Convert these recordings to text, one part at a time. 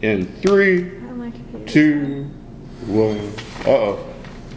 In 3, Oh, my computer's 2, 1. Uh-oh.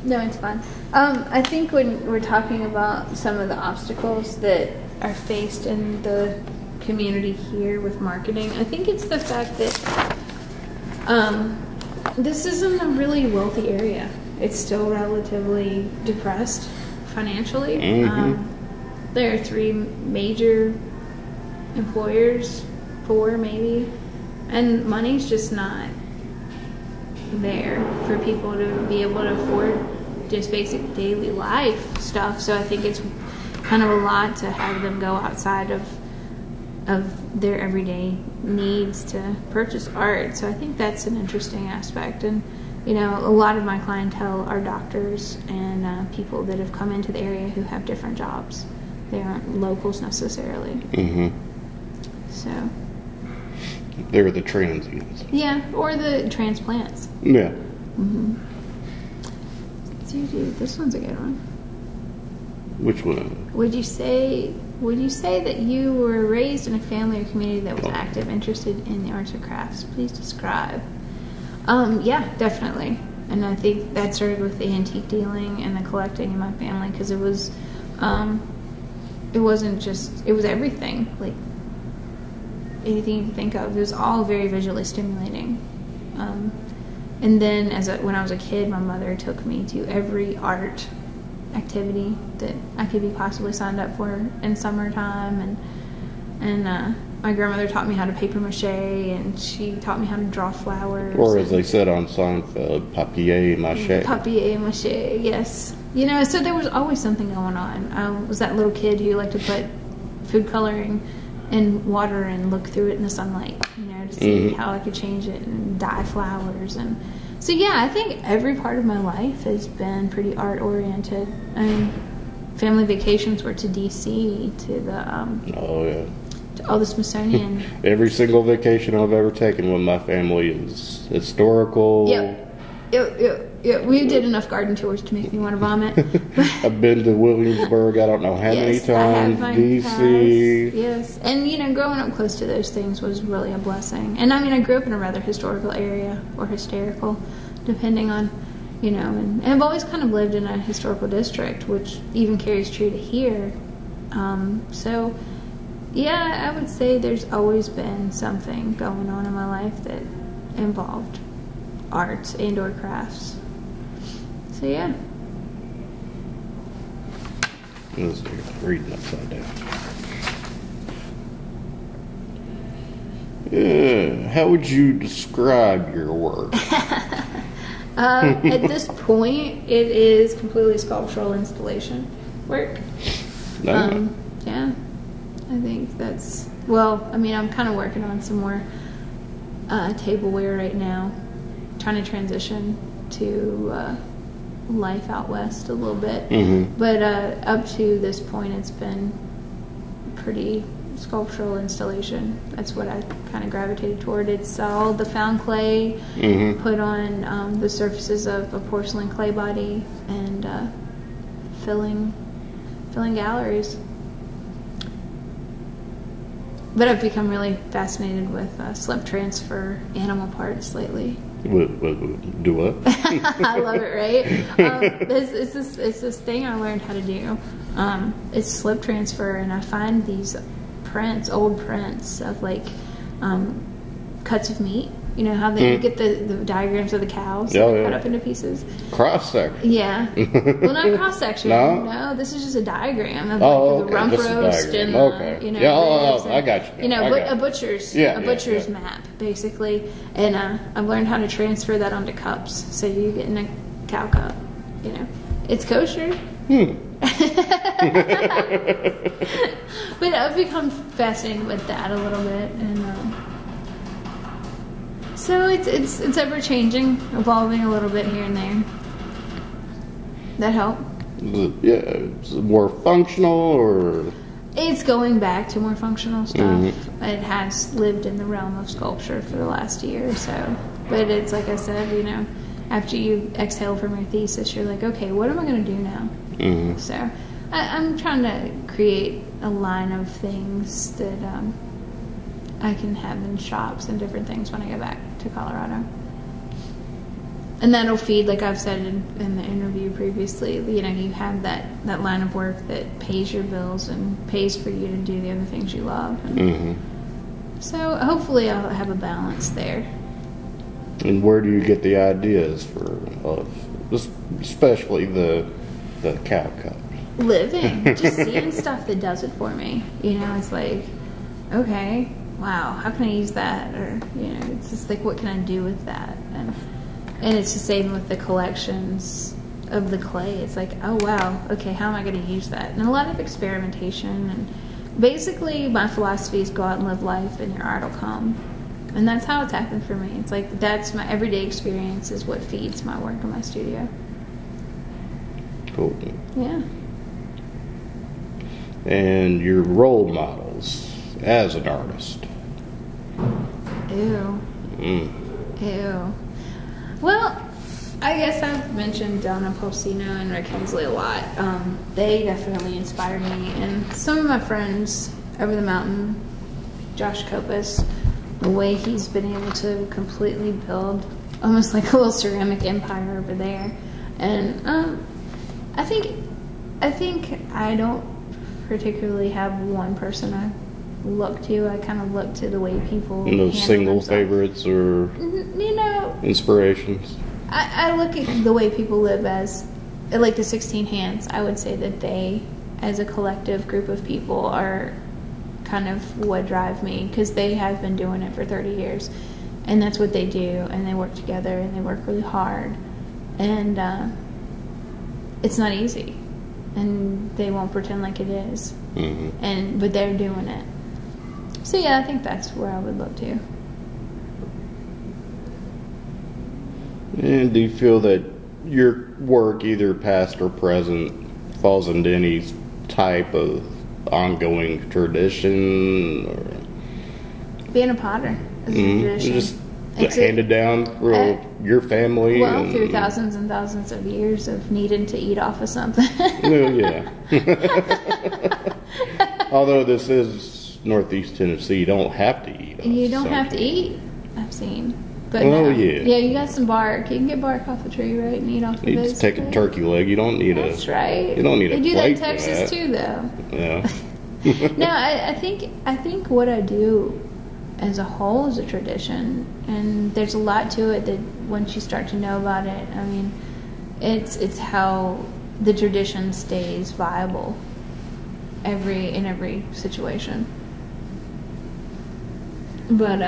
No, it's fine. I think when we're talking about some of the obstacles that are faced in the community here with marketing, I think it's the fact that this isn't a really wealthy area. It's still relatively depressed financially. There are 3 major employers, 4 maybe, and money's just not there for people to be able to afford just basic daily life stuff. So I think it's kind of a lot to have them go outside of their everyday needs to purchase art. So I think that's an interesting aspect. And you know, a lot of my clientele are doctors and people that have come into the area who have different jobs. They aren't locals necessarily. So They're the transients. yeah, or the transplants. Yeah. Dude, this one's a good one. Which one? Would you say that you were raised in a family or community that was active, interested in the arts or crafts? Please describe. Yeah, definitely. And I think that started with the antique dealing and the collecting in my family, because it wasn't just, it was everything, like anything you can think of. It was all very visually stimulating. And then when I was a kid, my mother took me to every art activity that I could be possibly signed up for in summertime, and my grandmother taught me how to paper mache, and she taught me how to draw flowers. Or as they said on Seinfeld, papier-mâché. Papier-mâché, yes. You know, so there was always something going on. I was that little kid who liked to put food coloring in water and look through it in the sunlight, you know, to see how I could change it and dye flowers. And so, yeah, I think every part of my life has been pretty art-oriented. I mean, family vacations were to D.C., to the the Smithsonian. Every single vacation I've ever taken with my family is historical. Yeah, we did enough garden tours to make me want to vomit. I've been to Williamsburg, I don't know how many times, D.C. Yes, and you know, growing up close to those things was really a blessing. And I mean, I grew up in a rather historical area, or hysterical, depending on, you know, and I've always kind of lived in a historical district, which even carries true to here. So, yeah, I would say there's always been something going on in my life that involved arts and or crafts. So yeah. Let's reading upside down. Yeah, how would you describe your work? At this point, it is completely sculptural installation work. Yeah, I think that's, well, I mean, I'm kind of working on some more tableware right now, trying to transition to life out west a little bit. But up to this point, it's been pretty sculptural installation. That's what I kind of gravitated toward. It's all the found clay put on the surfaces of a porcelain clay body and filling galleries. But I've become really fascinated with slip transfer animal parts lately. Do what? I love it, right? It's this thing I learned how to do. It's slip transfer, and I find these prints, old prints of like cuts of meat. You know how they get the diagrams of the cows cut up into pieces? Cross section. Yeah. Well, not cross section. No, this is just a diagram of like the rump roast and you know. I got you. You know, a butcher's map basically, and I've learned how to transfer that onto cups. So you get in a cow cup. You know, it's kosher. But I've become fascinated with that a little bit, and so it's ever changing, evolving a little bit here and there. That help? Yeah, it's more functional, or it's going back to more functional stuff. It has lived in the realm of sculpture for the last year or so, but it's like I said, you know, after you exhale from your thesis, you're like, okay, what am I going to do now? So I'm trying to create a line of things that I can have in shops and different things when I get back to Colorado. And that'll feed, like I've said in the interview previously, you know, you have that line of work that pays your bills and pays for you to do the other things you love. And so hopefully I'll have a balance there. And where do you get the ideas for, especially the cow cups? Living, just seeing stuff that does it for me. You know, it's like, okay, wow, how can I use that? Or, you know, it's just like, what can I do with that? And it's the same with the collections of the clay. It's like, oh wow, okay, how am I going to use that? And a lot of experimentation. And basically, my philosophy is go out and live life, and your art will come. And that's how it's happened for me. It's like, that's my everyday experience is what feeds my work in my studio. Cool. Yeah. And your role models as an artist? Ew. Ew. Well, I guess I've mentioned Donna Paulsino and Rick Hensley a lot. They definitely inspired me. And some of my friends over the mountain, Josh Kopus, the way he's been able to completely build almost like a little ceramic empire over there. And I think I don't particularly have one person I look to. I kind of look to the way people No single themselves. Favorites or, you know, inspirations? I look at the way people live as, like the 16 Hands. I would say that they, as a collective group of people, are kind of what drive me, because they have been doing it for 30 years. And that's what they do, and they work together, and they work really hard. And it's not easy. And they won't pretend like it is. But they're doing it. So yeah, I think that's where I would look to. And do you feel that your work, either past or present, falls into any type of ongoing tradition? Or Being a potter is a tradition. Just handed down through your family? Well, through thousands and thousands of years of needing to eat off of something. Well, yeah. Although this is Northeast Tennessee, you don't have to eat. You don't have to eat, I've seen. But oh, no. yeah. Yeah, you got some bark. You can get bark off the tree, right, and eat off of it. You just take a turkey leg. You don't need That's right. You don't need a They do plate that in for Texas that. too, though. Yeah. No, I think what I do as a whole is a tradition, and there's a lot to it that once you start to know about it, I mean, it's how the tradition stays viable in every situation. But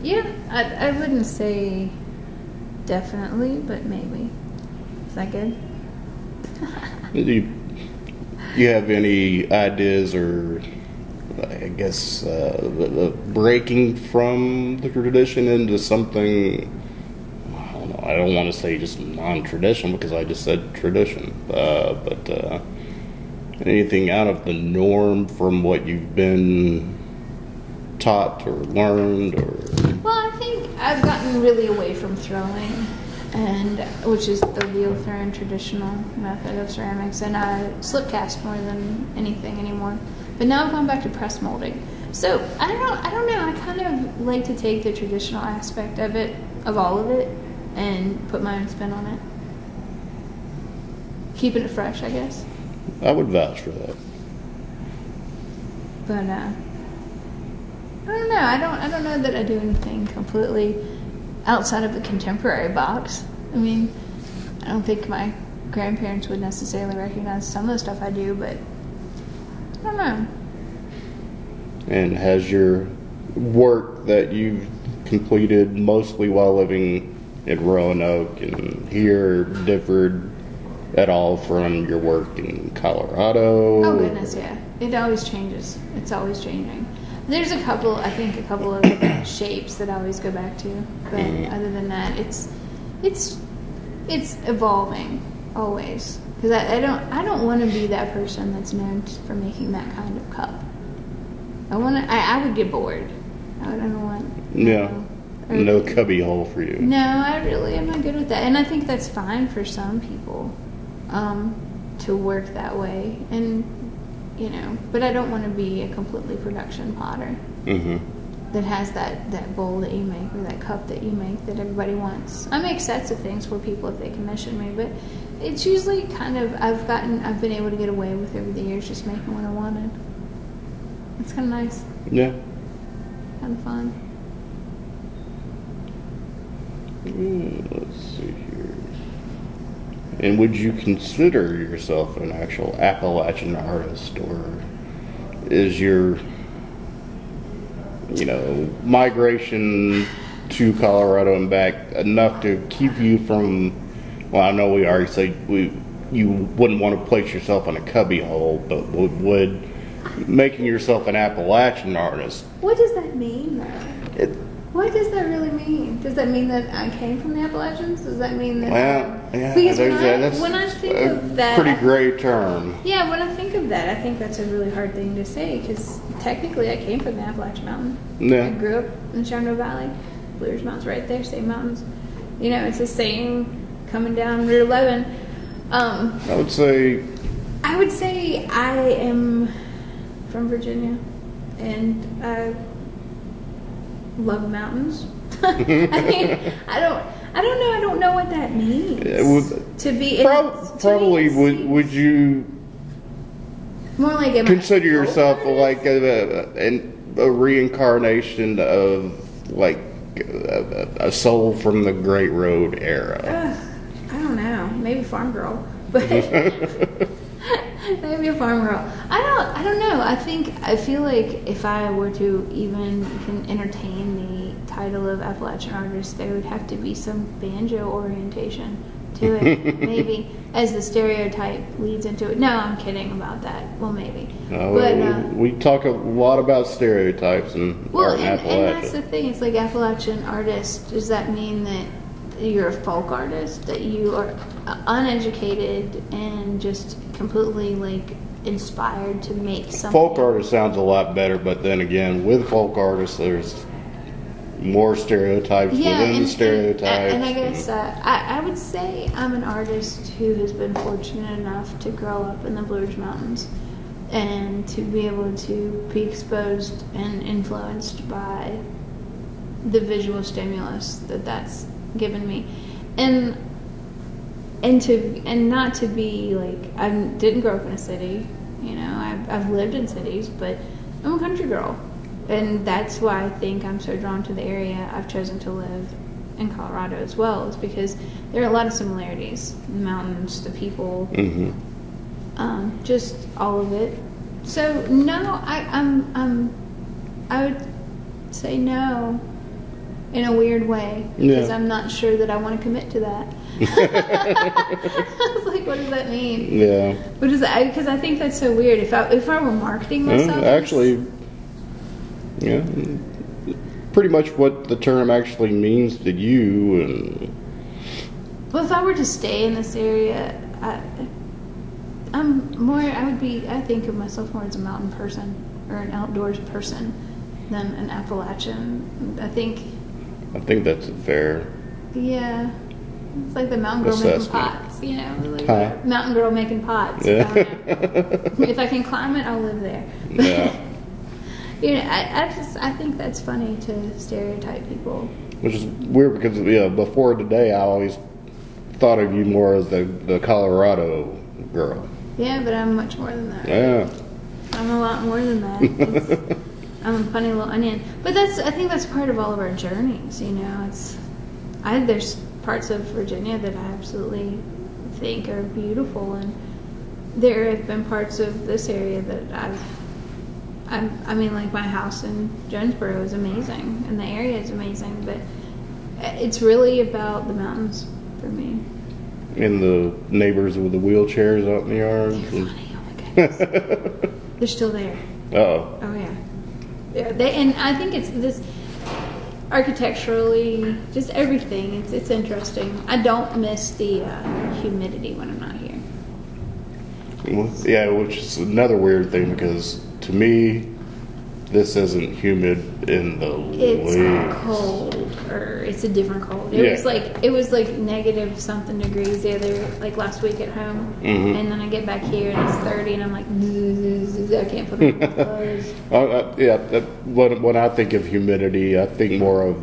yeah, I wouldn't say definitely, but maybe. Is that good? Do you have any ideas or, I guess, breaking from the tradition into something, I don't know, I don't want to say just non-traditional because I just said tradition, but anything out of the norm from what you've been taught or learned? Or Well, I think I've gotten really away from throwing, and which is the wheel throwing traditional method of ceramics, and I slip cast more than anything anymore. But now I'm going back to press molding. So I don't know. I kind of like to take the traditional aspect of it, of all of it, and put my own spin on it, keeping it fresh, I guess. I would vouch for that. But I don't know. I don't know that I do anything completely outside of the contemporary box. I mean, I don't think my grandparents would necessarily recognize some of the stuff I do, but I don't know. And has your work that you've completed mostly while living in Roanoke and here differed at all from your work in Colorado? Oh goodness, yeah. It always changes. It's always changing. There's a couple of shapes that I always go back to, but other than that, it's evolving always. Because I don't want to be that person that's known for making that kind of cup. I would get bored. I don't want. Yeah. No cubby hole for you. No, I really am not good with that, and I think that's fine for some people to work that way. And you know, but I don't want to be a completely production potter that has that bowl that you make or that cup that you make that everybody wants. I make sets of things for people if they commission me, but it's usually kind of, I've been able to get away with over the years just making what I wanted. It's kind of nice. Yeah. Kind of fun. Let's see here. And would you consider yourself an actual Appalachian artist, or is your, you know, migration to Colorado and back enough to keep you from, well, I know we already said you wouldn't want to place yourself in a cubby hole, but would making yourself an Appalachian artist. What does that mean, though? What does that really mean? Does that mean that I came from the Appalachians? Does that mean that? Well, yeah, because that's when I think of that, pretty gray term. Yeah, when I think of that, I think that's a really hard thing to say because technically I came from the Appalachian Mountain. Yeah. I grew up in the Shenandoah Valley. Blue Ridge Mountain's right there, same mountains. You know, it's the same coming down Route 11. I would say I am from Virginia, and I love mountains. I mean, I don't know what that means. To be probably would you more like consider yourself like a reincarnation of like a soul from the Great Road era? I don't know. Maybe farm girl, but maybe a farm girl. I don't know. I feel like if I were to even entertain the title of Appalachian artist, there would have to be some banjo orientation to it, maybe, as the stereotype leads into it. No, I'm kidding about that. Well, maybe. But we talk a lot about stereotypes and art in Appalachia. And that's the thing. It's like Appalachian artist. Does that mean that you're a folk artist, that you are uneducated and just completely like inspired to make something? Folk artist sounds a lot better, but then again, with folk artists, there's more stereotypes within the stereotypes. And I guess I would say I'm an artist who has been fortunate enough to grow up in the Blue Ridge Mountains and to be able to be exposed and influenced by the visual stimulus that's given me, and not to be like, I didn't grow up in a city, you know. I've lived in cities, but I'm a country girl, and that's why I think I'm so drawn to the area I've chosen to live in Colorado as well, is because there are a lot of similarities: the mountains, the people, just all of it. So no, I would say no. In a weird way, because I'm not sure that I want to commit to that. I was like, what does that mean? Yeah. What is that? Because I think that's so weird. If I were marketing myself, actually, yeah, pretty much what the term actually means to you. And well, if I were to stay in this area, I think of myself more as a mountain person or an outdoors person than an Appalachian. I think that's fair. Yeah. It's like the mountain girl making pots, you know? Like mountain girl making pots. Yeah. If I can climb it, I'll live there. Yeah. You know, I think that's funny to stereotype people. Which is weird because, before today, I always thought of you more as the Colorado girl. Yeah, but I'm much more than that. Yeah. I'm a lot more than that. I'm a funny little onion, but I think that's part of all of our journeys. You know, there's parts of Virginia that I absolutely think are beautiful, and there have been parts of this area that I mean, like my house in Jonesboro is amazing, and the area is amazing, but it's really about the mountains for me. And the neighbors with the wheelchairs out in the yard. They're funny. Oh my goodness. They're still there. Oh. Oh yeah. And I think it's this architecturally, just everything. It's interesting. I don't miss the humidity when I'm not here. Well, yeah, which is another weird thing because to me, this isn't humid in the It's least. cold, or it's a different cold. It Yeah. was like negative something degrees the other, like last week at home, Mhm. and then I get back here and it's 30, and I'm like, I can't put on my clothes. Yeah, when I think of humidity, I think more of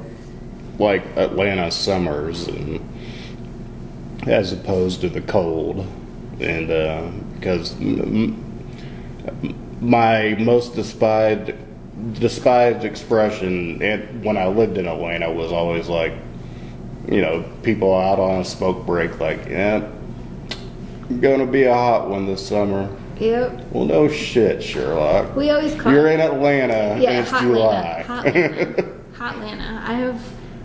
like Atlanta summers, and as opposed to the cold. And because my most despised expression, and when I lived in Atlanta, was always like, people out on a smoke break, like, yeah, gonna be a hot one this summer. Yep. Well, no shit, Sherlock. We always call You're in Atlanta. Yeah, and it's hot July. Atlanta. Hot Atlanta. I have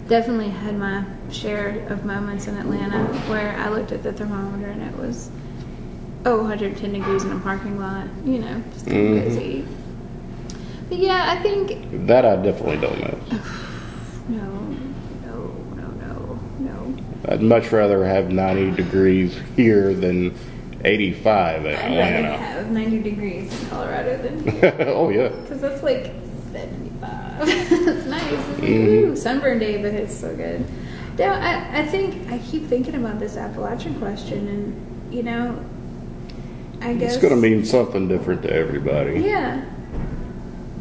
definitely had my share of moments in Atlanta where I looked at the thermometer and it was 110 degrees in a parking lot. Just crazy. But yeah, I think That I definitely don't know. no. I'd much rather have 90 degrees here than 85 in I'd rather Atlanta. have 90 degrees in Colorado than here. Oh yeah. Because that's like 75. It's nice. Ooh, sunburn day, but it's so good. No, I think I keep thinking about this Appalachian question, and I guess It's going to mean something different to everybody. Yeah.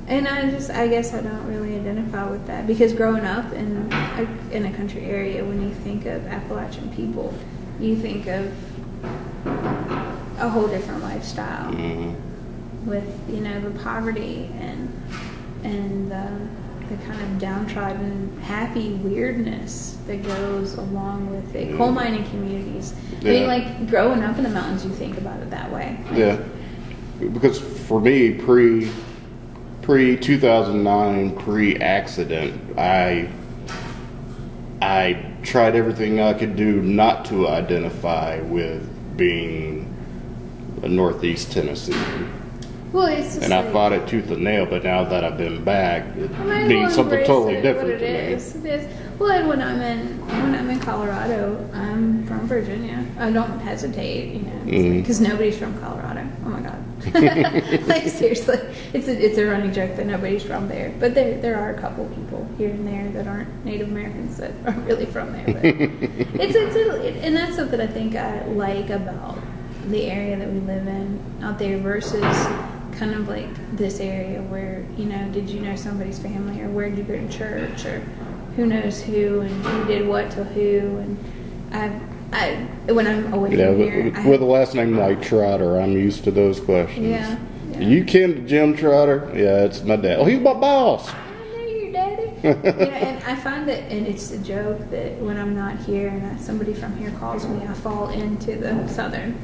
And I guess I don't really identify with that, because growing up in a country area, when you think of Appalachian people, you think of a whole different lifestyle with the poverty and the kind of downtrodden, happy weirdness that goes along with it. Coal mining communities. I mean, like growing up in the mountains, you think about it that way. Yeah. Because for me, pre 2009, pre-accident, I tried everything I could do not to identify with being a Northeast Tennessee. Well, it's just And I fought it tooth and nail, but now that I've been back, it might means as well something embrace totally it, different what to it me. is. It is. Well, and when I'm in Colorado, I'm from Virginia. I don't hesitate, because nobody's from Colorado. Oh my God, like seriously, it's a running joke that nobody's from there. But there are a couple people here and there that aren't Native Americans that are really from there. But and that's something I think I like about the area that we live in out there versus kind of like this area where, did you know somebody's family, or where did you go to church, or who knows who, and who did what to who. And I when I'm away from here, with a last name like Trotter, I'm used to those questions. Yeah. You kin to Jim Trotter? Yeah, it's my dad. Oh, he's my boss. I know your daddy. And I find that, and it's a joke that when I'm not here and somebody from here calls me, I fall into the Southern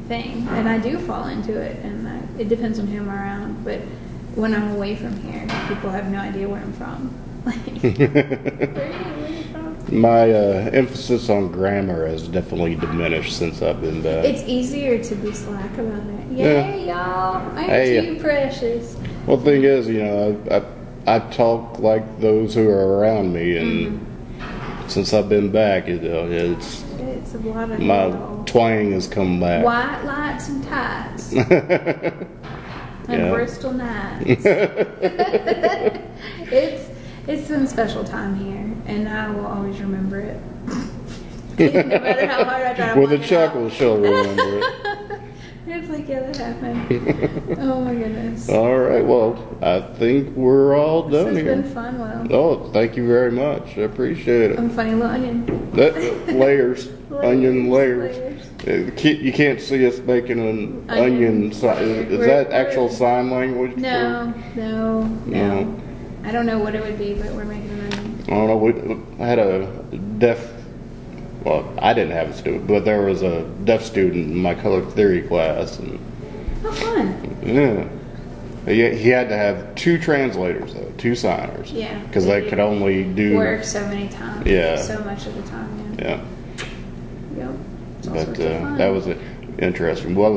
thing, and I do fall into it, and it depends on who I'm around. But when I'm away from here, people have no idea where I'm from. Like, where are you from? My emphasis on grammar has definitely diminished since I've been back. It's easier to be slack about it. Yay, y'all! I'm Hey. too precious. Well, the thing is, I talk like those who are around me, and since I've been back, it's It's a lot of my y'all. twang has come back. White lights and tights. And Yeah. Bristol nights. It's some special time here, and I will always remember it. No matter how hard I try to With a block it chuckle, out. she'll remember it. It's like, yeah, that happened. Oh my goodness. All right, well, I think we're all This done has here. been fun, Will. Oh, thank you very much. I appreciate it. I'm a funny little onion. Layers, onion layers. Layers. You can't see us making an onion sign. Is We're- that actual sign language? No. No. I don't know what it would be, but we're making an onion. I don't know. I had a deaf. Well, I didn't have a student, but there was a deaf student in my color theory class, and How fun. yeah, he had to have two translators though, two signers. Yeah. because they could only do. Work so many times. Yeah. So much of the time, yeah. Yeah. Yep. It's all But sorts of fun. that was interesting. Well,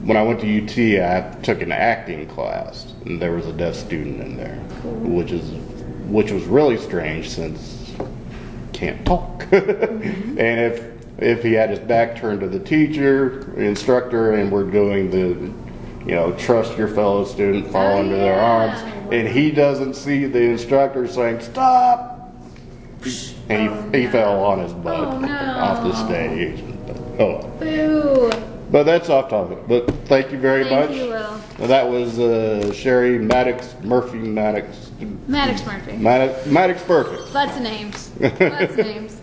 when I went to UT, I took an acting class, and there was a deaf student in there, Cool. which was really strange since can't talk. Mm-hmm. And if he had his back turned to the teacher, instructor, and we're doing trust your fellow student, fall into their arms, and he doesn't see the instructor saying, "Stop!" And he fell on his butt off the stage. Boo. But that's off topic. But thank you very much. Thank you, Will. That was Sherry Maddox Murphy. Maddox Murphy. Maddox Murphy. Lots of names. Lots of names.